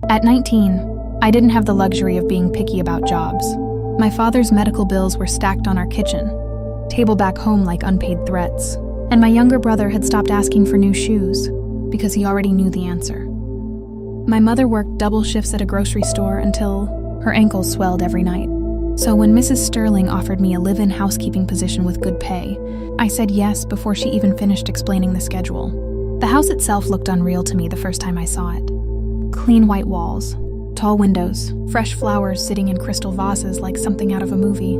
At 19, I didn't have the luxury of being picky about jobs. My father's medical bills were stacked on our kitchen, table back home like unpaid threats, and my younger brother had stopped asking for new shoes because he already knew the answer. My mother worked double shifts at a grocery store until her ankles swelled every night. So when Mrs. Sterling offered me a live-in housekeeping position with good pay, I said yes before she even finished explaining the schedule. The house itself looked unreal to me the first time I saw it. Clean white walls, tall windows, fresh flowers sitting in crystal vases like something out of a movie.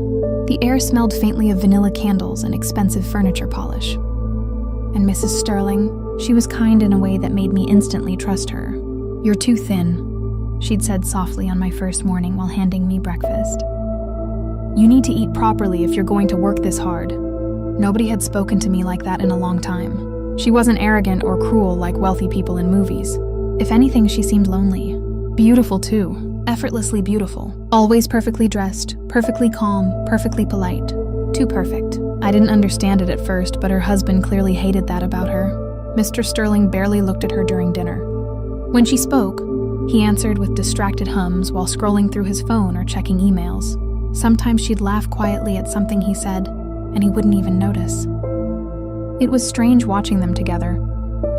The air smelled faintly of vanilla candles and expensive furniture polish. And Mrs. Sterling, she was kind in a way that made me instantly trust her. "You're too thin," she'd said softly on my first morning while handing me breakfast. "You need to eat properly if you're going to work this hard." Nobody had spoken to me like that in a long time. She wasn't arrogant or cruel like wealthy people in movies. If anything, she seemed lonely. Beautiful too, effortlessly beautiful. Always perfectly dressed, perfectly calm, perfectly polite. Too perfect. I didn't understand it at first, but her husband clearly hated that about her. Mr. Sterling barely looked at her during dinner. When she spoke, he answered with distracted hums while scrolling through his phone or checking emails. Sometimes she'd laugh quietly at something he said, and he wouldn't even notice. It was strange watching them together.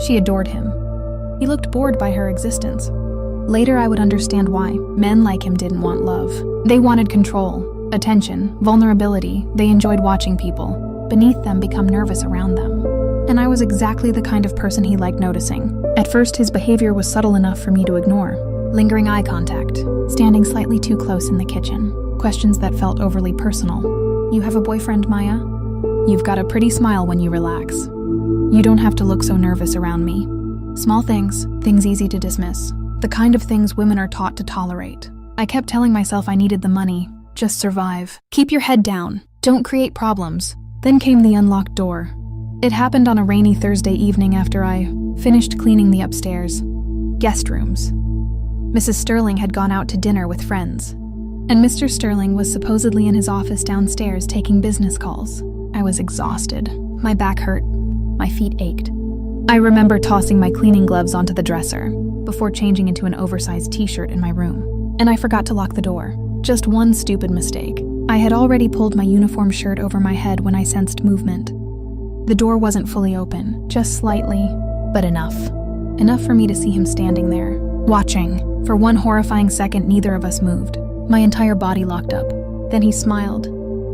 She adored him. He looked bored by her existence. Later, I would understand why. Men like him didn't want love. They wanted control, attention, vulnerability. They enjoyed watching people beneath them become nervous around them. And I was exactly the kind of person he liked noticing. At first, his behavior was subtle enough for me to ignore. Lingering eye contact, standing slightly too close in the kitchen, questions that felt overly personal. "You have a boyfriend, Maya? You've got a pretty smile when you relax. You don't have to look so nervous around me." Small things easy to dismiss. The kind of things women are taught to tolerate. I kept telling myself I needed the money. Just survive. Keep your head down. Don't create problems. Then came the unlocked door. It happened on a rainy Thursday evening after I finished cleaning the upstairs guest rooms. Mrs. Sterling had gone out to dinner with friends, and Mr. Sterling was supposedly in his office downstairs taking business calls. I was exhausted. My back hurt. My feet ached. I remember tossing my cleaning gloves onto the dresser before changing into an oversized t-shirt in my room. And I forgot to lock the door. Just one stupid mistake. I had already pulled my uniform shirt over my head when I sensed movement. The door wasn't fully open, just slightly, but enough. Enough for me to see him standing there, watching. For one horrifying second, neither of us moved. My entire body locked up. Then he smiled.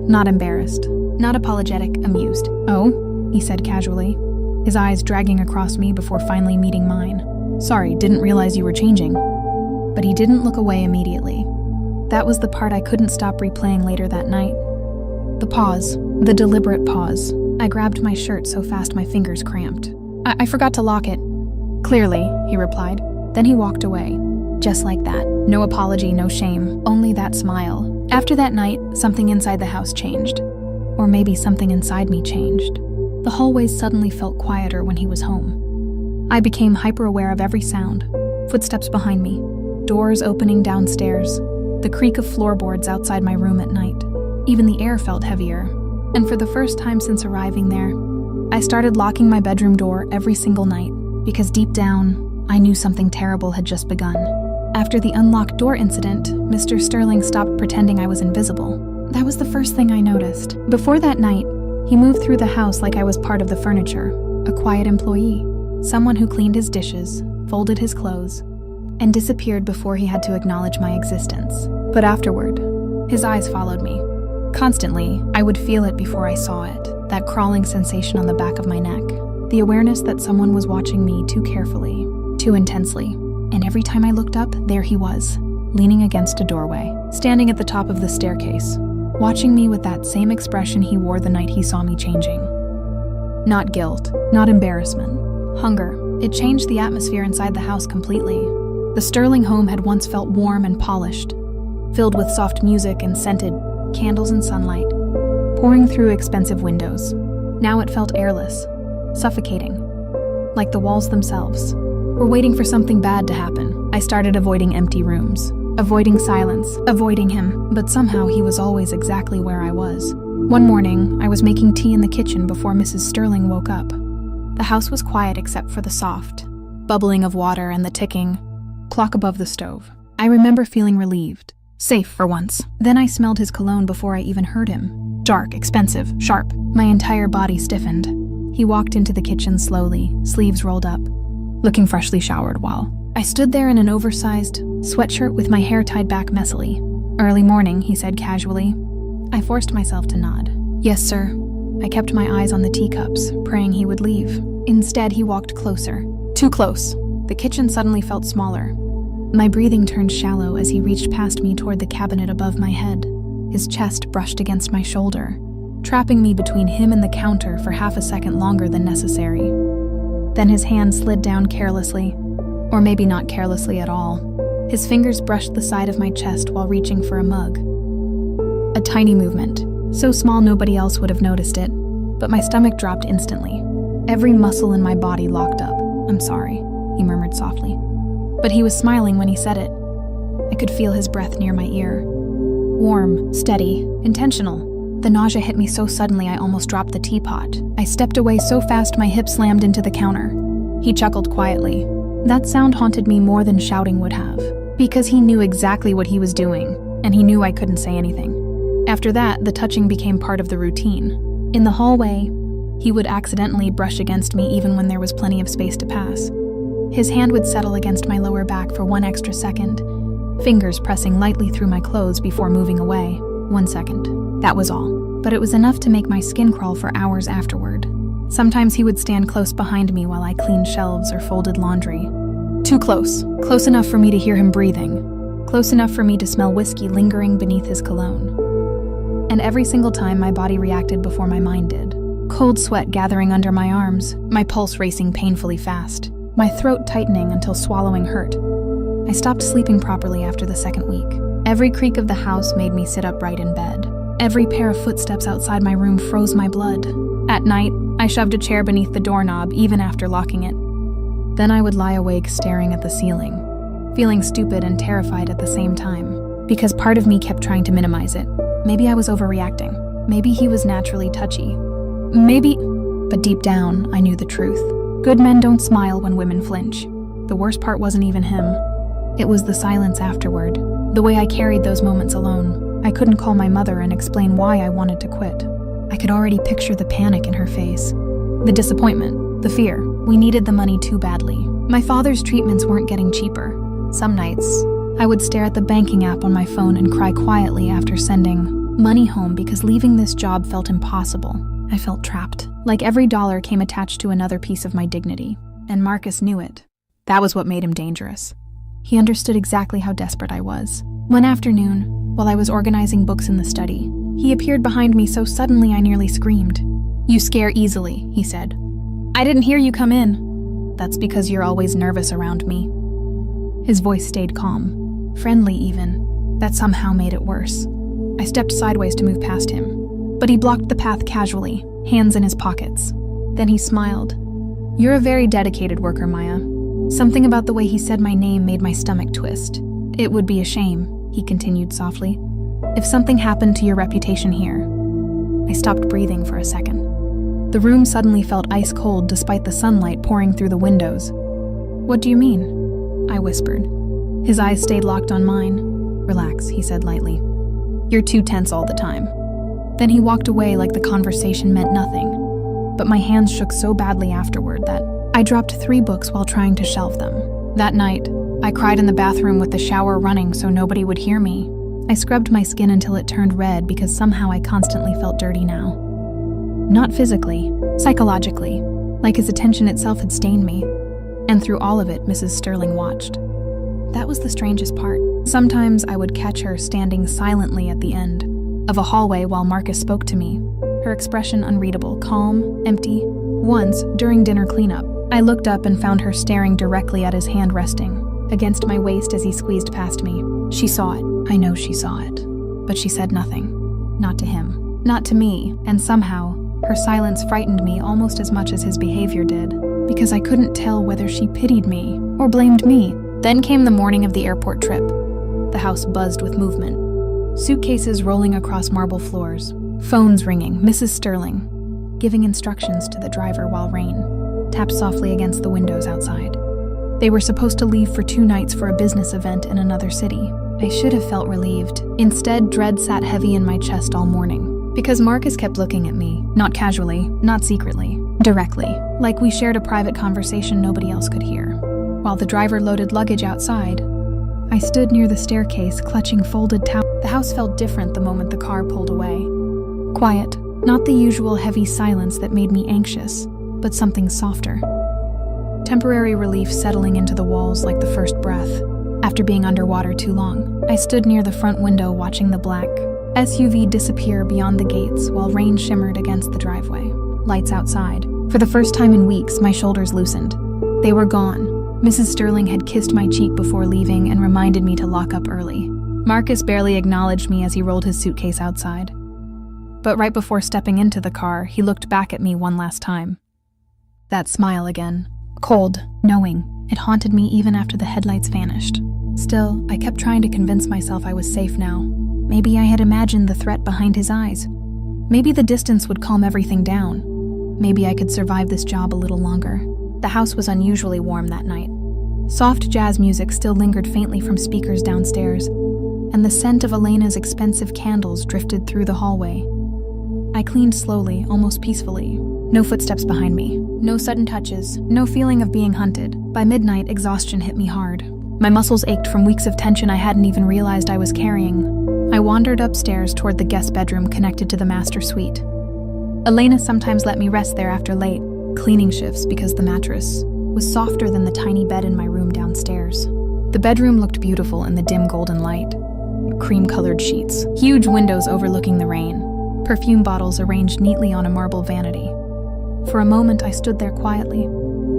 Not embarrassed, not apologetic, amused. "Oh?" he said casually, his eyes dragging across me before finally meeting mine. "Sorry, didn't realize you were changing." But he didn't look away immediately. That was the part I couldn't stop replaying later that night. The pause, the deliberate pause. I grabbed my shirt so fast my fingers cramped. I forgot to lock it." "Clearly," he replied. Then he walked away. Just like that. No apology, no shame, only that smile. After that night, something inside the house changed. Or maybe something inside me changed. The hallways suddenly felt quieter when he was home. I became hyper-aware of every sound. Footsteps behind me, doors opening downstairs, the creak of floorboards outside my room at night. Even the air felt heavier. And for the first time since arriving there, I started locking my bedroom door every single night, because deep down, I knew something terrible had just begun. After the unlocked door incident, Mr. Sterling stopped pretending I was invisible. That was the first thing I noticed. Before that night, he moved through the house like I was part of the furniture, a quiet employee, someone who cleaned his dishes, folded his clothes, and disappeared before he had to acknowledge my existence. But afterward, his eyes followed me. Constantly, I would feel it before I saw it, that crawling sensation on the back of my neck, the awareness that someone was watching me too carefully, too intensely. And every time I looked up, there he was, leaning against a doorway, standing at the top of the staircase, watching me with that same expression he wore the night he saw me changing. Not guilt, not embarrassment, hunger. It changed the atmosphere inside the house completely. The Sterling home had once felt warm and polished, filled with soft music and scented candles and sunlight, pouring through expensive windows. Now it felt airless, suffocating, like the walls themselves were waiting for something bad to happen. I started avoiding empty rooms, avoiding silence, avoiding him, but somehow he was always exactly where I was. One morning, I was making tea in the kitchen before Mrs. Sterling woke up. The house was quiet except for the soft bubbling of water and the ticking clock clock above the stove. I remember feeling relieved. Safe for once. Then I smelled his cologne before I even heard him. Dark, expensive, sharp. My entire body stiffened. He walked into the kitchen slowly, sleeves rolled up, looking freshly showered while I stood there in an oversized sweatshirt with my hair tied back messily. "Early morning," he said casually. I forced myself to nod. "Yes, sir." I kept my eyes on the teacups, praying he would leave. Instead, he walked closer. Too close. The kitchen suddenly felt smaller. My breathing turned shallow as he reached past me toward the cabinet above my head. His chest brushed against my shoulder, trapping me between him and the counter for half a second longer than necessary. Then his hand slid down carelessly, or maybe not carelessly at all. His fingers brushed the side of my chest while reaching for a mug. A tiny movement, so small nobody else would have noticed it, but my stomach dropped instantly. Every muscle in my body locked up. "I'm sorry," he murmured softly. But he was smiling when he said it. I could feel his breath near my ear. Warm, steady, intentional. The nausea hit me so suddenly I almost dropped the teapot. I stepped away so fast my hip slammed into the counter. He chuckled quietly. That sound haunted me more than shouting would have, because he knew exactly what he was doing, and he knew I couldn't say anything. After that, the touching became part of the routine. In the hallway, he would accidentally brush against me even when there was plenty of space to pass. His hand would settle against my lower back for 1 extra second, fingers pressing lightly through my clothes before moving away. 1 second. That was all. But it was enough to make my skin crawl for hours afterward. Sometimes he would stand close behind me while I cleaned shelves or folded laundry. Too close. Close enough for me to hear him breathing. Close enough for me to smell whiskey lingering beneath his cologne. And every single time my body reacted before my mind did. Cold sweat gathering under my arms, my pulse racing painfully fast, my throat tightening until swallowing hurt. I stopped sleeping properly after the second week. Every creak of the house made me sit upright in bed. Every pair of footsteps outside my room froze my blood. At night, I shoved a chair beneath the doorknob even after locking it. Then I would lie awake staring at the ceiling, feeling stupid and terrified at the same time, because part of me kept trying to minimize it. Maybe I was overreacting. Maybe he was naturally touchy. Maybe... But deep down, I knew the truth. Good men don't smile when women flinch. The worst part wasn't even him. It was the silence afterward, the way I carried those moments alone. I couldn't call my mother and explain why I wanted to quit. I could already picture the panic in her face. The disappointment, the fear. We needed the money too badly. My father's treatments weren't getting cheaper. Some nights, I would stare at the banking app on my phone and cry quietly after sending money home because leaving this job felt impossible. I felt trapped. Like every dollar came attached to another piece of my dignity. And Marcus knew it. That was what made him dangerous. He understood exactly how desperate I was. One afternoon, while I was organizing books in the study, he appeared behind me so suddenly I nearly screamed. "You scare easily," he said. "I didn't hear you come in." "That's because you're always nervous around me." His voice stayed calm, friendly even. That somehow made it worse. I stepped sideways to move past him, but he blocked the path casually, hands in his pockets. Then he smiled. "You're a very dedicated worker, Maya." Something about the way he said my name made my stomach twist. "It would be a shame," he continued softly, "if something happened to your reputation here." I stopped breathing for a second. The room suddenly felt ice cold despite the sunlight pouring through the windows. "What do you mean?" I whispered. His eyes stayed locked on mine. "Relax," he said lightly. "You're too tense all the time." Then he walked away like the conversation meant nothing. But my hands shook so badly afterward that I dropped 3 books while trying to shelve them. That night, I cried in the bathroom with the shower running so nobody would hear me. I scrubbed my skin until it turned red because somehow I constantly felt dirty now. Not physically, psychologically, like his attention itself had stained me. And through all of it, Mrs. Sterling watched. That was the strangest part. Sometimes I would catch her standing silently at the end of a hallway while Marcus spoke to me, her expression unreadable, calm, empty. Once, during dinner cleanup, I looked up and found her staring directly at his hand resting against my waist as he squeezed past me. She saw it. I know she saw it. But she said nothing. Not to him. Not to me. And somehow, her silence frightened me almost as much as his behavior did, because I couldn't tell whether she pitied me or blamed me. Then came the morning of the airport trip. The house buzzed with movement. Suitcases rolling across marble floors. Phones ringing. Mrs. Sterling giving instructions to the driver while rain tapped softly against the windows outside. They were supposed to leave for 2 nights for a business event in another city. I should have felt relieved. Instead, dread sat heavy in my chest all morning. Because Marcus kept looking at me, not casually, not secretly, directly, like we shared a private conversation nobody else could hear. While the driver loaded luggage outside, I stood near the staircase, clutching folded towels. The house felt different the moment the car pulled away. Quiet, not the usual heavy silence that made me anxious, but something softer. Temporary relief settling into the walls like the first breath. After being underwater too long, I stood near the front window watching the black SUV disappear beyond the gates while rain shimmered against the driveway. Lights outside. For the first time in weeks, my shoulders loosened. They were gone. Mrs. Sterling had kissed my cheek before leaving and reminded me to lock up early. Marcus barely acknowledged me as he rolled his suitcase outside. But right before stepping into the car, he looked back at me one last time. That smile again. Cold, knowing. It haunted me even after the headlights vanished. Still, I kept trying to convince myself I was safe now. Maybe I had imagined the threat behind his eyes. Maybe the distance would calm everything down. Maybe I could survive this job a little longer. The house was unusually warm that night. Soft jazz music still lingered faintly from speakers downstairs, and the scent of Elena's expensive candles drifted through the hallway. I cleaned slowly, almost peacefully. No footsteps behind me. No sudden touches. No feeling of being hunted. By midnight, exhaustion hit me hard. My muscles ached from weeks of tension I hadn't even realized I was carrying. I wandered upstairs toward the guest bedroom connected to the master suite. Elena sometimes let me rest there after late cleaning shifts because the mattress was softer than the tiny bed in my room downstairs. The bedroom looked beautiful in the dim golden light. Cream-colored sheets, huge windows overlooking the rain, perfume bottles arranged neatly on a marble vanity. For a moment, I stood there quietly,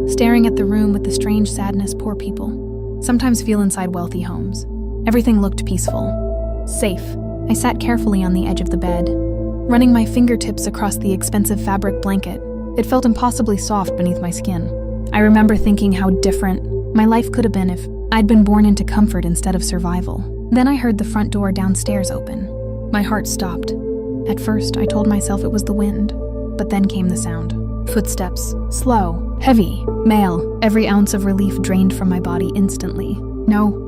staring at the room with the strange sadness poor people sometimes feel inside wealthy homes. Everything looked peaceful, safe. I sat carefully on the edge of the bed, running my fingertips across the expensive fabric blanket. It felt impossibly soft beneath my skin. I remember thinking how different my life could have been if I'd been born into comfort instead of survival. Then I heard the front door downstairs open. My heart stopped. At first, I told myself it was the wind, but then came the sound. Footsteps, slow, heavy, male. Every ounce of relief drained from my body instantly. No.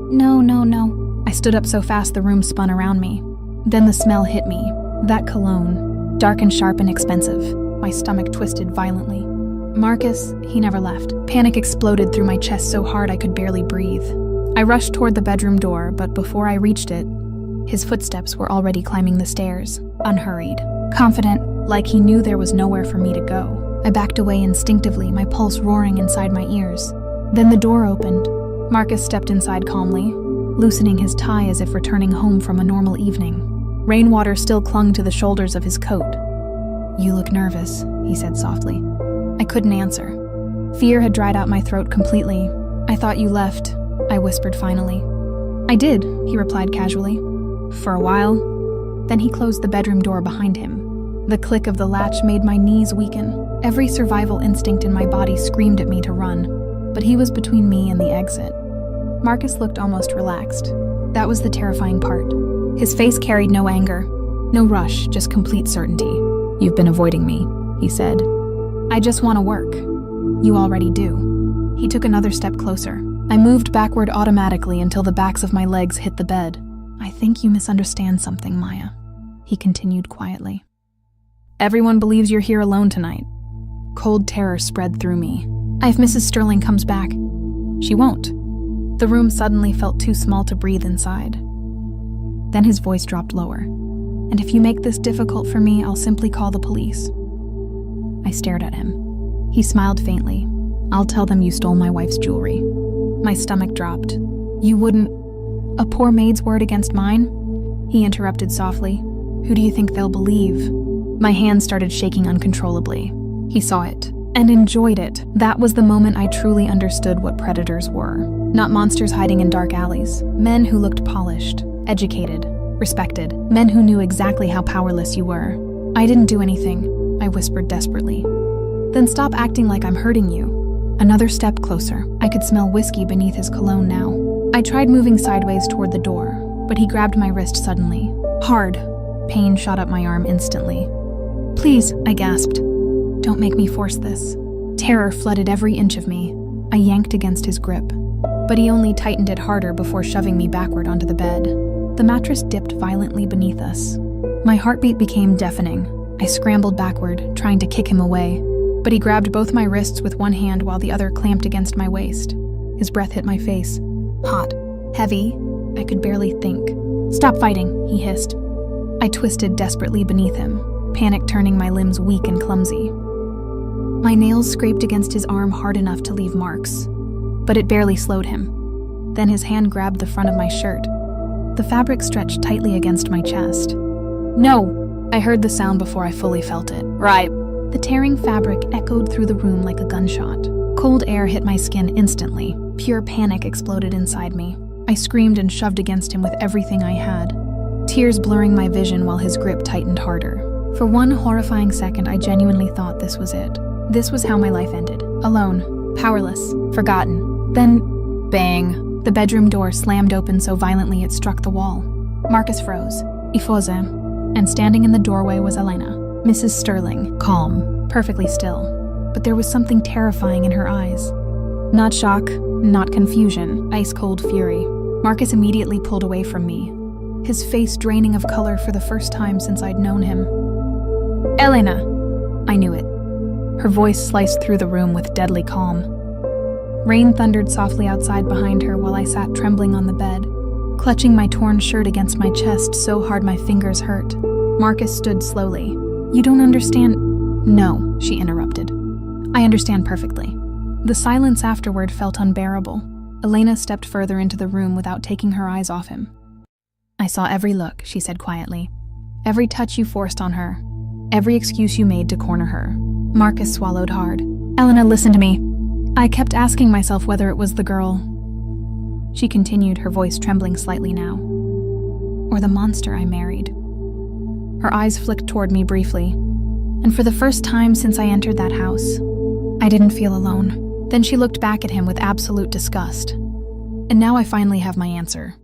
I stood up so fast the room spun around me. Then the smell hit me. That cologne, dark and sharp and expensive. My stomach twisted violently. Marcus, he never left. Panic exploded through my chest so hard I could barely breathe. I rushed toward the bedroom door, but before I reached it, his footsteps were already climbing the stairs, unhurried, confident, like he knew there was nowhere for me to go. I backed away instinctively, my pulse roaring inside my ears. Then the door opened. Marcus stepped inside calmly, loosening his tie as if returning home from a normal evening. Rainwater still clung to the shoulders of his coat. "You look nervous," he said softly. I couldn't answer. Fear had dried out my throat completely. "I thought you left," I whispered finally. "I did," he replied casually. "For a while." Then he closed the bedroom door behind him. The click of the latch made my knees weaken. Every survival instinct in my body screamed at me to run, but he was between me and the exit. Marcus looked almost relaxed. That was the terrifying part. His face carried no anger, no rush, just complete certainty. "You've been avoiding me," he said. "I just want to work." "You already do." He took another step closer. I moved backward automatically until the backs of my legs hit the bed. "I think you misunderstand something, Maya," he continued quietly. "Everyone believes you're here alone tonight." Cold terror spread through me. "If Mrs. Sterling comes back." "She won't." The room suddenly felt too small to breathe inside. Then his voice dropped lower. "And if you make this difficult for me, I'll simply call the police." I stared at him. He smiled faintly. "I'll tell them you stole my wife's jewelry." My stomach dropped. "You wouldn't—" "A poor maid's word against mine?" He interrupted softly. "Who do you think they'll believe?" My hands started shaking uncontrollably. He saw it, and enjoyed it. That was the moment I truly understood what predators were. Not monsters hiding in dark alleys. Men who looked polished, educated, respected. Men who knew exactly how powerless you were. "I didn't do anything," I whispered desperately. "Then stop acting like I'm hurting you." Another step closer. I could smell whiskey beneath his cologne now. I tried moving sideways toward the door, but he grabbed my wrist suddenly. Hard. Pain shot up my arm instantly. "Please," I gasped. "Don't make me force this." Terror flooded every inch of me. I yanked against his grip, but he only tightened it harder before shoving me backward onto the bed. The mattress dipped violently beneath us. My heartbeat became deafening. I scrambled backward, trying to kick him away, but he grabbed both my wrists with one hand while the other clamped against my waist. His breath hit my face. Hot. Heavy. I could barely think. "Stop fighting," he hissed. I twisted desperately beneath him, panic turning my limbs weak and clumsy. My nails scraped against his arm hard enough to leave marks, but it barely slowed him. Then his hand grabbed the front of my shirt. The fabric stretched tightly against my chest. "No!" I heard the sound before I fully felt it. "Right." The tearing fabric echoed through the room like a gunshot. Cold air hit my skin instantly. Pure panic exploded inside me. I screamed and shoved against him with everything I had, tears blurring my vision while his grip tightened harder. For one horrifying second, I genuinely thought this was it. This was how my life ended. Alone, powerless, forgotten. Then, bang! The bedroom door slammed open so violently it struck the wall. Marcus froze. Ifose. And standing in the doorway was Elena, Mrs. Sterling, calm, perfectly still. But there was something terrifying in her eyes. Not shock, not confusion, ice-cold fury. Marcus immediately pulled away from me, his face draining of color for the first time since I'd known him. "Elena!" I knew it. Her voice sliced through the room with deadly calm. Rain thundered softly outside behind her while I sat trembling on the bed, clutching my torn shirt against my chest so hard my fingers hurt. Marcus stood slowly. "You don't understand—" "No," she interrupted. "I understand perfectly." The silence afterward felt unbearable. Elena stepped further into the room without taking her eyes off him. "I saw every look," she said quietly. "Every touch you forced on her. Every excuse you made to corner her." Marcus swallowed hard. "Elena, listen to me. I kept asking myself whether it was the girl," she continued, her voice trembling slightly now, "or the monster I married." Her eyes flicked toward me briefly, and for the first time since I entered that house, I didn't feel alone. Then she looked back at him with absolute disgust. "And now I finally have my answer."